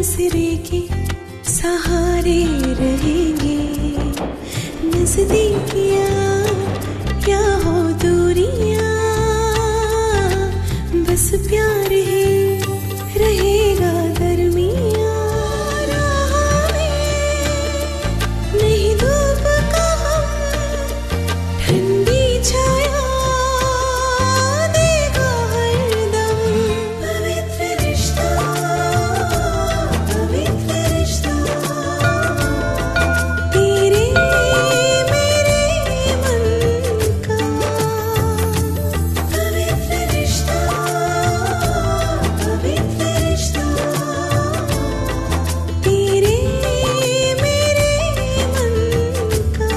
आसरे के सहारे रहेंगे। नजदीकियां क्या हो दूरियां, बस प्यार ही रहेगा दरमियां। राह में नहीं धूप का हम, ठंडी छाया देगा हरदम। पवित्र रिश्ता, पवित्र रिश्ता, तेरे मेरे मन का। पवित्र रिश्ता, पवित्र रिश्ता, तेरे मेरे मन का।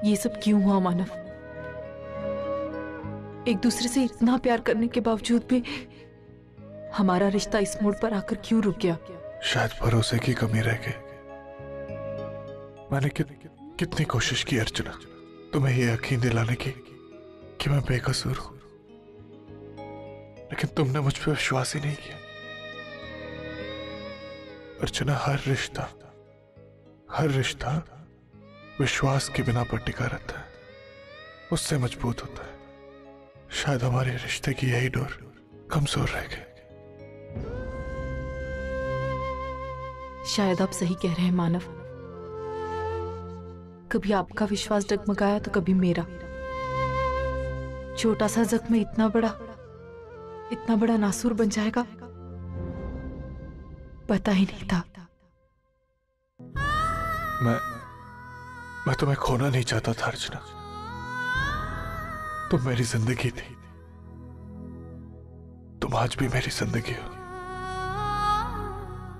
ये सब क्यों हुआ मानव? एक दूसरे से इतना प्यार करने के बावजूद भी हमारा रिश्ता इस मोड़ पर आकर क्यों रुक गया? शायद भरोसे की कमी रह गई। मैंने कितनी कोशिश की अर्चना, तुम्हें ये यकीन दिलाने की कि मैं बेकसूर हूं, लेकिन तुमने मुझ पर विश्वास ही नहीं किया। अर्चना, हर रिश्ता विश्वास के बिना पर टिका रहता है, उससे मजबूत होता है। शायद हमारे रिश्ते की यही डोर कमजोर रह गई। शायद आप सही कह रहे हैं मानव। कभी आपका विश्वास डगमगाया तो कभी मेरा। छोटा सा जख्म इतना बड़ा नासूर बन जाएगा, पता ही नहीं था। मैं तुम्हें खोना नहीं चाहता था अर्चना। तुम मेरी जिंदगी थी, तुम आज भी मेरी जिंदगी हो।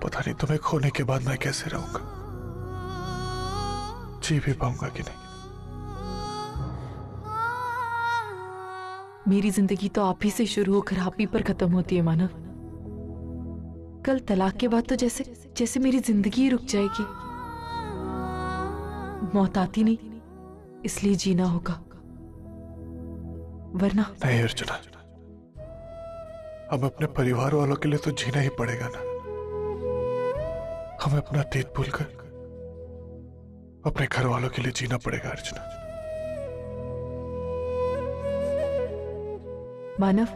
पता नहीं तुम्हें खोने के बाद मैं कैसे रहूंगा, जी भी पाऊंगा कि नहीं। मेरी जिंदगी तो आप ही से शुरू होकर आप ही पर खत्म होती है मानव। कल तलाक के बाद तो जैसे मेरी जिंदगी ही रुक जाएगी। मौत आती नहीं, इसलिए जीना होगा, वरना। नहीं अर्चना, हम अपने परिवार वालों के लिए तो जीना ही पड़ेगा ना। हमें अपना अतीत भूलकर अपने घर वालों के लिए जीना पड़ेगा अर्चना। मानव,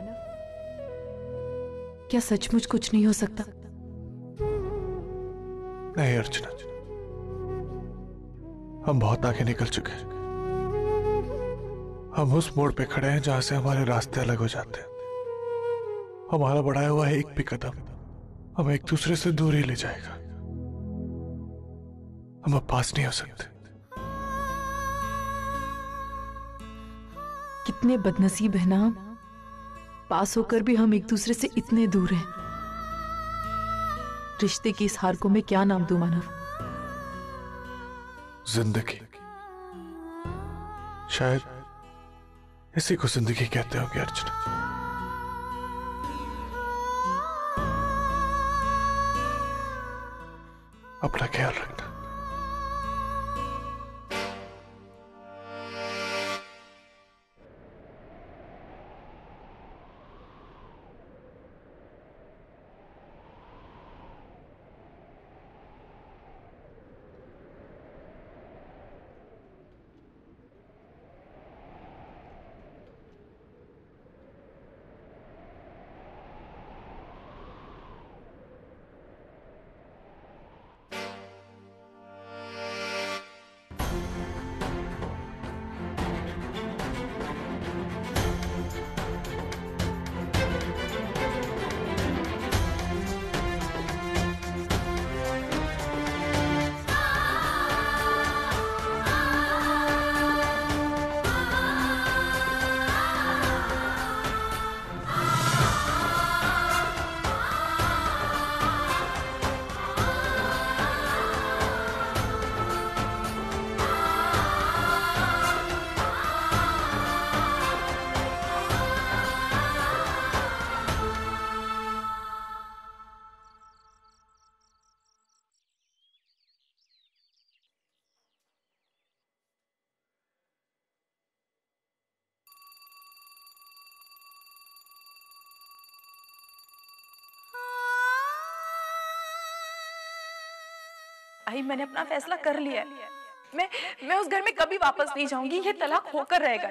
क्या सचमुच कुछ नहीं हो सकता? नहीं अर्चना, हम बहुत आगे निकल चुके हैं। हम उस मोड़ पे खड़े हैं जहां से हमारे रास्ते अलग हो जाते हैं। हमारा बढ़ाया हुआ है एक भी कदम हमें एक दूसरे से दूर ही ले जाएगा। हम अब पास नहीं हो सकते। कितने बदनसीब है ना हम, पास होकर भी हम एक दूसरे से इतने दूर हैं। रिश्ते की इस हार को मैं क्या नाम दूं मानव? जिंदगी। शायद इसी को जिंदगी कहते होंगे अर्चना। अपना ख्याल रखना। आई, मैंने अपना फैसला कर लिया है। मैं उस घर में कभी वापस नहीं जाऊंगी। ये तलाक होकर रहेगा।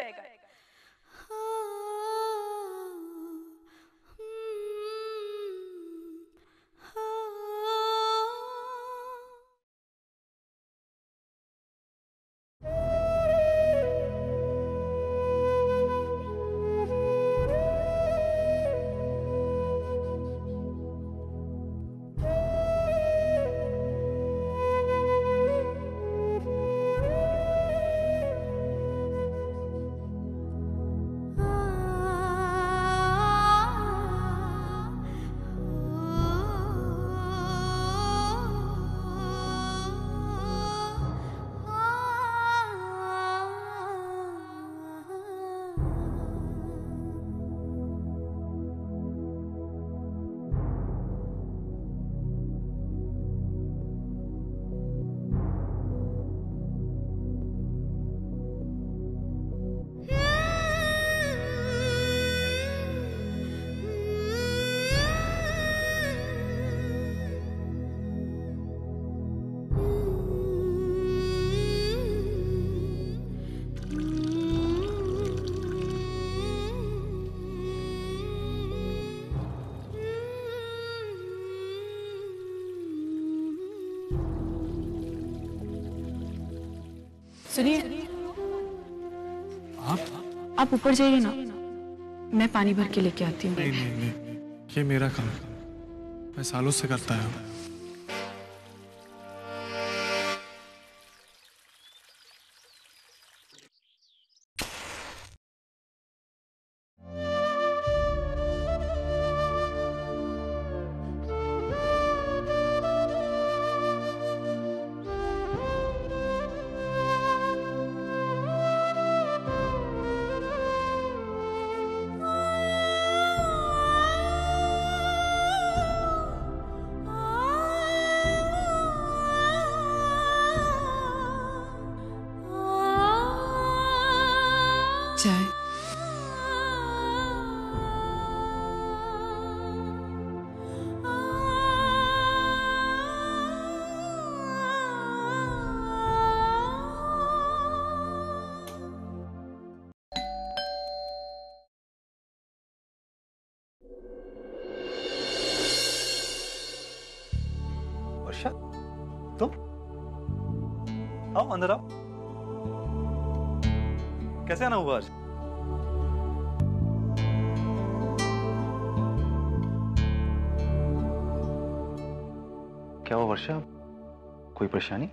सुनिए, आप ऊपर जाइए ना, मैं पानी भर के लेके आती हूँ। नहीं नहीं नहीं, ये मेरा काम है, मैं सालों से करता हूँ। चाय। वर्षा, तुम आओ, अंदर आओ। कैसे आना हुआ आज? क्या हुआ वर्षा, कोई परेशानी?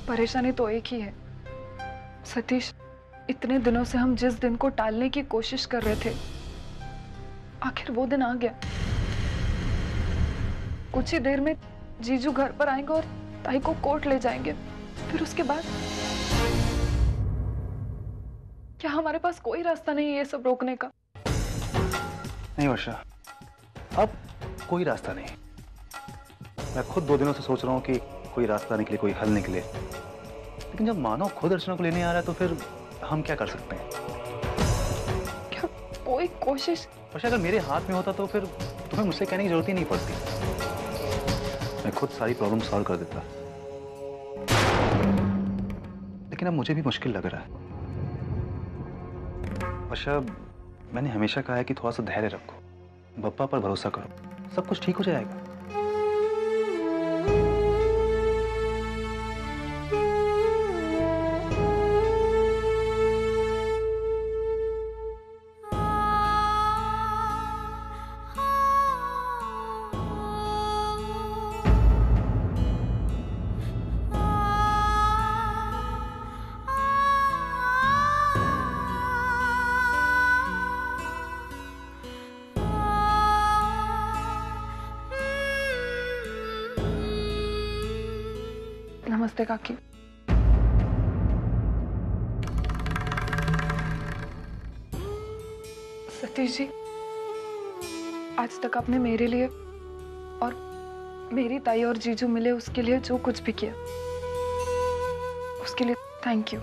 परेशानी तो एक ही है सतीश, इतने दिनों से हम जिस दिन को टालने की कोशिश कर रहे थे, आखिर वो दिन आ गया। कुछ ही देर में जीजू घर पर आएंगे और ताई को कोर्ट ले जाएंगे। फिर उसके बाद क्या हमारे पास कोई रास्ता नहीं है ये सब रोकने का? नहीं वर्षा, अब कोई रास्ता नहीं। मैं खुद 2 दिनों से सोच रहा हूँ कि कोई रास्ता निकले, कोई हल निकले, लेकिन जब मानव खुद अर्चना को लेने आ रहा है तो फिर हम क्या कर सकते हैं? क्या कोई कोशिश? वर्षा, अगर मेरे हाथ में होता तो फिर तुम्हें मुझसे कहने की जरूरत ही नहीं पड़ती। मैं खुद सारी प्रॉब्लम सॉल्व कर देता, लेकिन अब मुझे भी मुश्किल लग रहा है। वर्षा, मैंने हमेशा कहा है कि थोड़ा सा धैर्य रखो, बप्पा पर भरोसा करो, सब कुछ ठीक हो जाएगा। नमस्ते काकी। सतीश जी, आज तक आपने मेरे लिए और मेरी ताई और जीजू मिले उसके लिए जो कुछ भी किया, उसके लिए थैंक यू।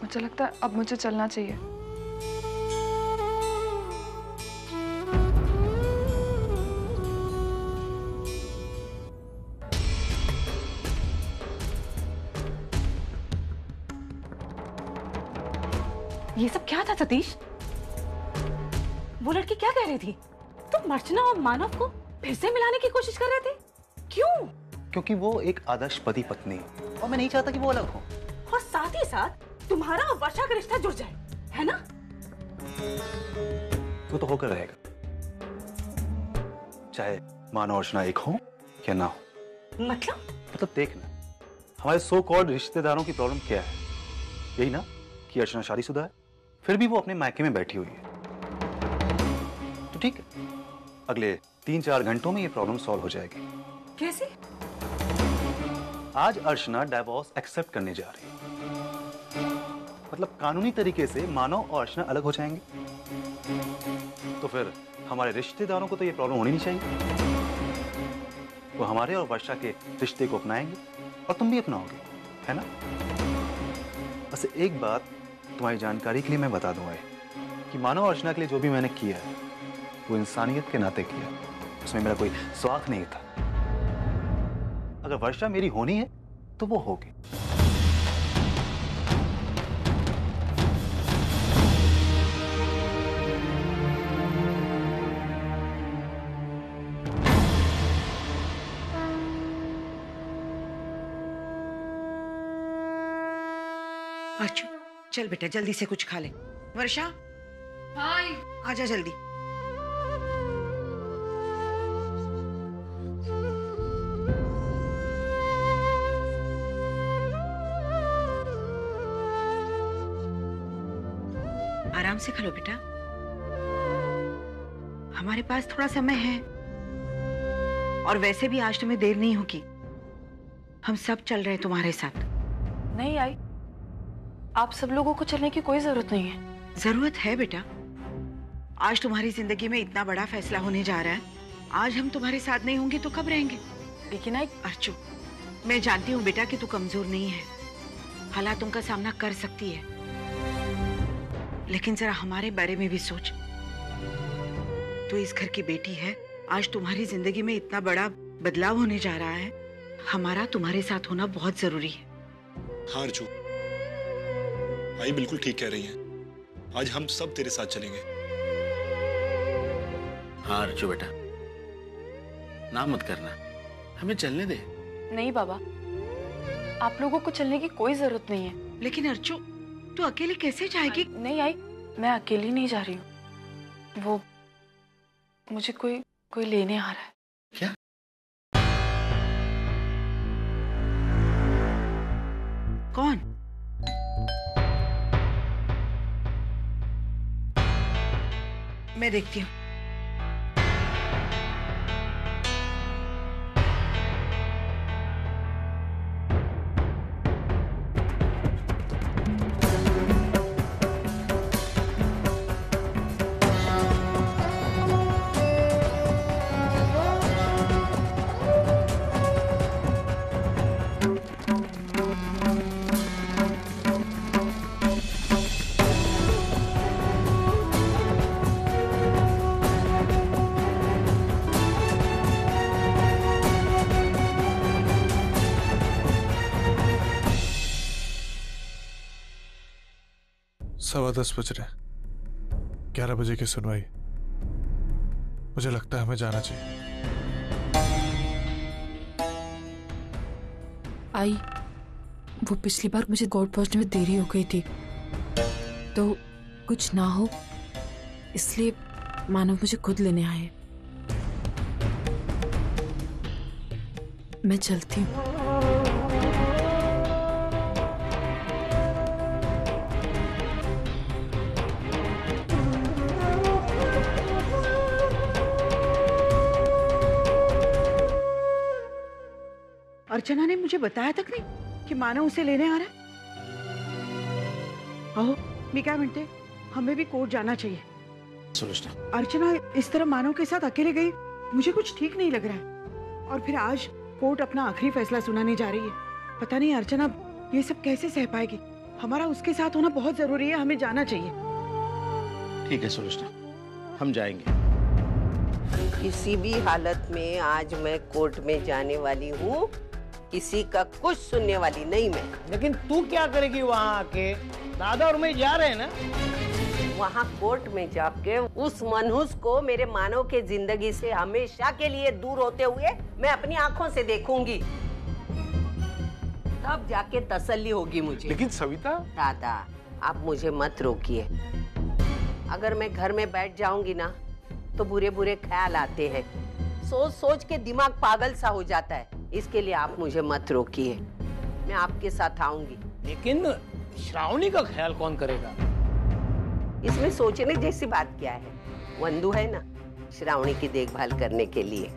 मुझे लगता है अब मुझे चलना चाहिए। ये सब क्या था सतीश? वो लड़की क्या कह रही थी? तुम अर्चना और मानव को फिर से मिलाने की कोशिश कर रहे थे? क्यों? क्योंकि वो एक आदर्श पति पत्नी है और मैं नहीं चाहता कि वो अलग हो। और साथ ही साथ तुम्हारा और वर्षा का रिश्ता जुड़ जाए, है ना? वो तो होकर रहेगा, चाहे मानव अर्चना एक हो या ना हो। मतलब देखना, हमारे सो कॉल्ड रिश्तेदारों की प्रॉब्लम क्या है? यही ना कि अर्चना शादीशुदा है, फिर भी वो अपने मायके में बैठी हुई है। तो ठीक है, अगले 3-4 घंटों में ये प्रॉब्लम सॉल्व हो जाएगी। कैसे? आज अर्चना डाइवोर्स एक्सेप्ट करने जा रही है, मतलब कानूनी तरीके से मानव और अर्चना अलग हो जाएंगे। तो फिर हमारे रिश्तेदारों को तो ये प्रॉब्लम होनी नहीं चाहिए। वो हमारे और वर्षा के रिश्ते को अपनाएंगे और तुम भी अपनाओगे, है ना? बस एक बात तुम्हारी जानकारी के लिए मैं बता दूंगा कि मानव अर्चना के लिए जो भी मैंने किया है वो इंसानियत के नाते किया, उसमें मेरा कोई स्वार्थ नहीं था। अगर वर्षा मेरी होनी है तो वो होगी। अर्चू, चल बेटा जल्दी से कुछ खा ले। वर्षा, हाय। आजा जल्दी। आराम से खा लो बेटा, हमारे पास थोड़ा समय है और वैसे भी आज तुम्हें देर नहीं होगी। हम सब चल रहे हैं तुम्हारे साथ। नहीं आई, आप सब लोगों को चलने की कोई जरूरत नहीं है। जरूरत है बेटा, आज तुम्हारी जिंदगी में इतना बड़ा फैसला होने जा रहा है। आज हम तुम्हारे साथ नहीं होंगे तो कब रहेंगे? लेकिन आई, अर्चू, मैं जानती हूँ बेटा कि तू कमजोर नहीं है, हालातों का सामना कर सकती है, लेकिन जरा हमारे बारे में भी सोच। तू इस घर की बेटी है, आज तुम्हारी जिंदगी में इतना बड़ा बदलाव होने जा रहा है, हमारा तुम्हारे साथ होना बहुत जरूरी है। हाँ अर्चू, आई बिल्कुल ठीक कह रही हैं। आज हम सब तेरे साथ चलेंगे। हाँ अर्चू बेटा, ना मत करना, हमें चलने दे। नहीं बाबा, आप लोगों को चलने की कोई जरूरत नहीं है। लेकिन अर्चू, तू अकेले कैसे जाएगी? नहीं आई, मैं अकेली नहीं जा रही हूँ, वो मुझे कोई लेने आ रहा है। क्या? कौन? मैं देखती हूँ। सवा 10 बज रहे, 11 बजे की सुनवाई। मुझे लगता है हमें जाना चाहिए। आई, वो पिछली बार मुझे कोर्ट पहुंचने में देरी हो गई थी, तो कुछ ना हो इसलिए मानव मुझे खुद लेने आए। मैं चलती हूँ। अर्चना ने मुझे बताया तक नहीं कि मानव उसे लेने आ रहा है। अहो, मैं क्या मिनटे, हमें भी कोर्ट जाना चाहिए। सुलोचना, अर्चना इस तरह मानव के साथ अकेले गई, मुझे कुछ ठीक नहीं लग रहा है। और फिर आज कोर्ट अपना आखिरी फैसला सुनाने जा रही है। पता नहीं अर्चना ये सब कैसे सह पाएगी। हमारा उसके साथ होना बहुत जरूरी है, हमें जाना चाहिए। ठीक है सुलोचना, हम जाएंगे। किसी भी हालत में आज मैं कोर्ट में जाने वाली हूँ, किसी का कुछ सुनने वाली नहीं मैं। लेकिन तू क्या करेगी वहाँ आके? दादा और मैं जा रहे हैं ना। वहाँ कोर्ट में जाके उस मनहूस को मेरे मानव के जिंदगी से हमेशा के लिए दूर होते हुए मैं अपनी आंखों से देखूंगी, तब जाके तसल्ली होगी मुझे। लेकिन सविता। दादा आप मुझे मत रोकिए। अगर मैं घर में बैठ जाऊंगी ना तो बुरे बुरे ख्याल आते हैं, सोच सोच के दिमाग पागल सा हो जाता है। इसके लिए आप मुझे मत रोकिए, मैं आपके साथ आऊंगी। लेकिन श्रावणी का ख्याल कौन करेगा? इसमें सोचने जैसी बात क्या है, वंदू है ना श्रावणी की देखभाल करने के लिए।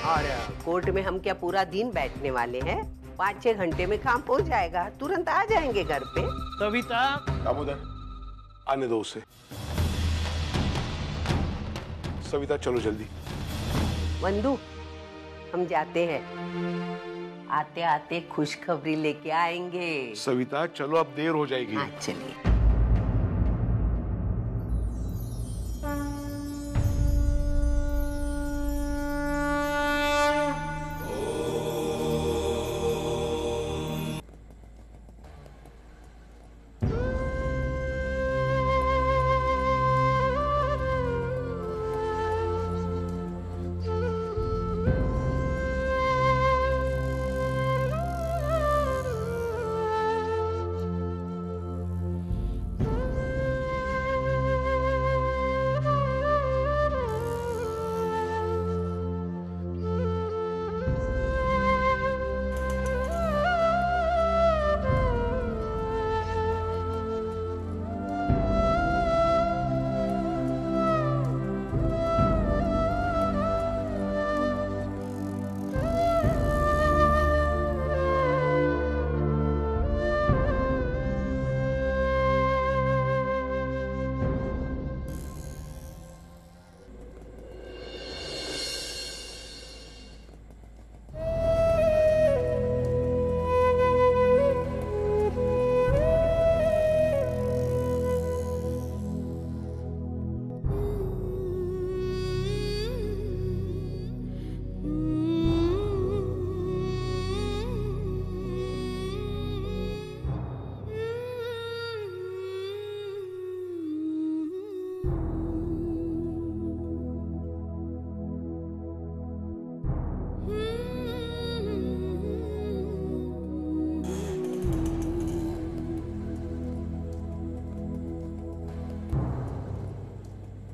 और कोर्ट में हम क्या पूरा दिन बैठने वाले हैं? 5-6 घंटे में काम हो जाएगा, तुरंत आ जाएंगे घर पे। सविता। दामोदर आने दो उसे। सविता चलो जल्दी। वंदू हम जाते हैं, आते आते खुशखबरी लेके आएंगे। सविता चलो अब देर हो जाएगी। हाँ चलिए।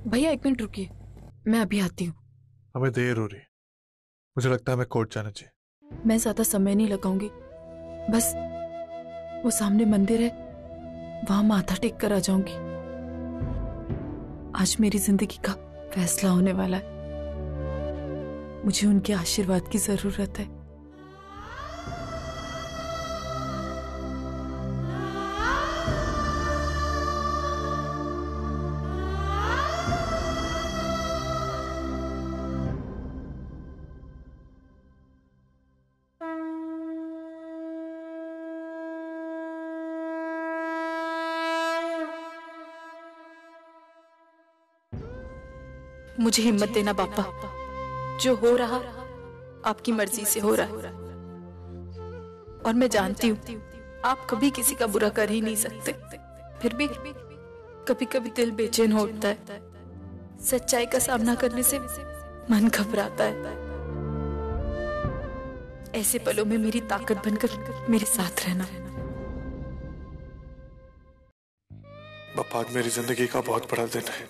भैया 1 मिनट रुकिए, मैं अभी आती हूँ। हमें देर हो रही, मुझे लगता है हमें कोर्ट जाना चाहिए। मैं ज्यादा समय नहीं लगाऊंगी, बस वो सामने मंदिर है वहां माथा टेक कर आ जाऊंगी। आज मेरी जिंदगी का फैसला होने वाला है, मुझे उनके आशीर्वाद की जरूरत है। मुझे हिम्मत देना पापा, जो हो रहा आपकी मर्जी से हो रहा है, और मैं जानती हूँ आप कभी किसी का बुरा कर ही नहीं सकते, फिर भी कभी कभी दिल बेचैन हो उठता है। सच्चाई का सामना करने से मन घबराता है। ऐसे पलों में मेरी ताकत बनकर मेरे साथ रहना। बापा आज मेरी जिंदगी का बहुत बड़ा दिन है,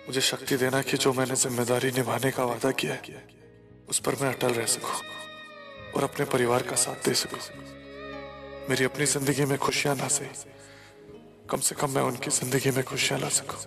मुझे शक्ति देना कि जो मैंने जिम्मेदारी निभाने का वादा किया है उस पर मैं अटल रह सकूं और अपने परिवार का साथ दे सकूं। मेरी अपनी जिंदगी में खुशियां ना सही, कम से कम मैं उनकी जिंदगी में खुशियां ला सकूं।